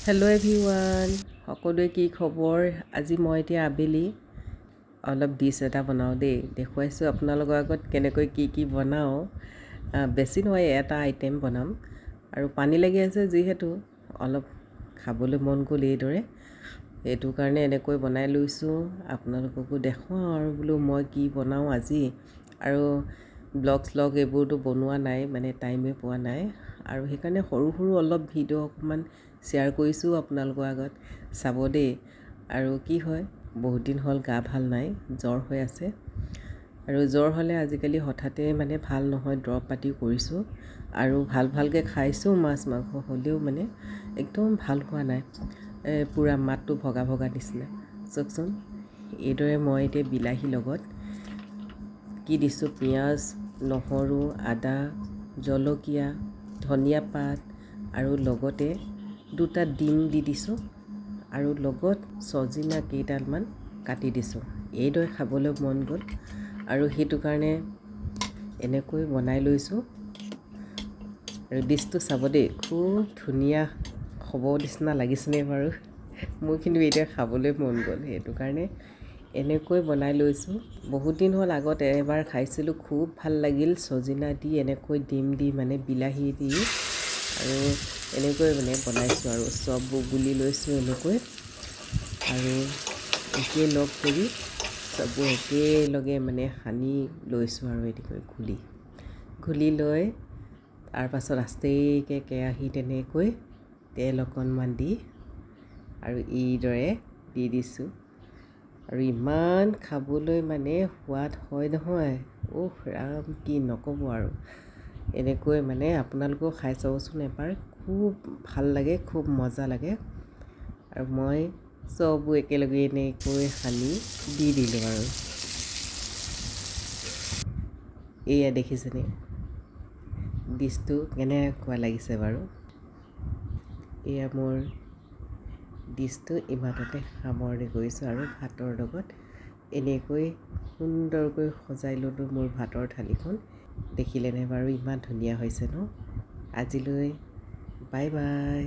Hello' everyone, সকলোৱে কি খবৰ? আজি মই এতিয়া আবেলি অলপ ডিছ এটা বনাওঁ দেই। দেখুৱাইছোঁ আপোনালোকৰ আগত কেনেকৈ কি বনাওঁ। বেছি নহয়, এটা আইটেম বনাম আৰু পানী লাগি আছে যিহেতু অলপ খাবলৈ মন গ'ল এইদৰে, সেইটো কাৰণে এনেকৈ বনাই লৈছোঁ। আপোনালোককো দেখুৱাওঁ আৰু বোলো মই কি বনাওঁ আজি। আৰু ব্লগ এইবোৰতো বনোৱা নাই, মানে টাইমে পোৱা নাই, আৰু সেইকাৰণে সৰু অলপ ভিডিঅ' অকণমান শ্বেয়াৰ কৰিছোঁ আপোনালোকৰ আগত, চাব দেই। আৰু কি হয়, বহুত দিন হ'ল গা ভাল নাই, জ্বৰ হৈ আছে, আৰু জ্বৰ হ'লে আজিকালি হঠাতে মানে ভাল নহয়, দৰৱ পাতিও কৰিছোঁ আৰু ভালকৈ খাইছোঁ মাছ মাংস, হ'লেও মানে একদম ভাল হোৱা নাই। পূৰা মাতটো ভগা নিচিনা। চাওকচোন, এইদৰে মই এতিয়া বিলাহীৰ লগত কি দিছোঁ, পিঁয়াজ, নহৰু, আদা, জলকীয়া, ধনিয়া পাত আৰু লগতে 2টা ডিম দি দিছোঁ, আৰু লগত চজিনা কেইডালমান কাটি দিছোঁ। এইদৰে খাবলৈ মন গ'ল আৰু সেইটো কাৰণে এনেকৈ বনাই লৈছোঁ। আৰু ডিছটো চাব দেই, খুব ধুনীয়া হ'ব নিচিনা লাগিছেনে বাৰু? মোৰ কিন্তু এতিয়া খাবলৈ মন গ'ল, সেইটো কাৰণে এনেকৈ বনাই লৈছোঁ। বহুত দিন হ'ল, আগত এবাৰ খাইছিলোঁ, খুব ভাল লাগিল। চজিনা দি এনেকৈ ডিম দি, মানে বিলাহী দি, আৰু এনেকৈ মানে বনাইছোঁ আৰু চববোৰ গুলি লৈছোঁ এনেকৈ, আৰু একেলগ কৰি চববোৰ একেলগে মানে সানি লৈছোঁ আৰু এনেকৈ ঘুলি লৈ তাৰপাছত আস্তেকৈ কেৰাহীত এনেকৈ তেল অকণমান দি আৰু এইদৰে দি দিছোঁ, আৰু ইমান খাবলৈ মানে সোৱাদ হয় নহয়, ৰাম কি নক'ব আৰু। এনেকৈ মানে আপোনালোকেও খাই চাবচোন এবাৰ, খুব ভাল লাগে, খুব মজা লাগে। আৰু মই চববোৰ একেলগে এনেকৈ সানি দি দিলোঁ আৰু এয়া দেখিছেনে ডিছটো কেনেকুৱা লাগিছে বাৰু? এয়া মোৰ ডিছটো ইমানতে সামৰণি কৰিছোঁ, আৰু ভাতৰ লগত এনেকৈ সুন্দৰকৈ সজাই ল'লোঁ মোৰ ভাতৰ থালিখন। দেখিলেনে বাৰু ইমান ধুনীয়া হৈছে ন? আজিলৈ বাই বাই।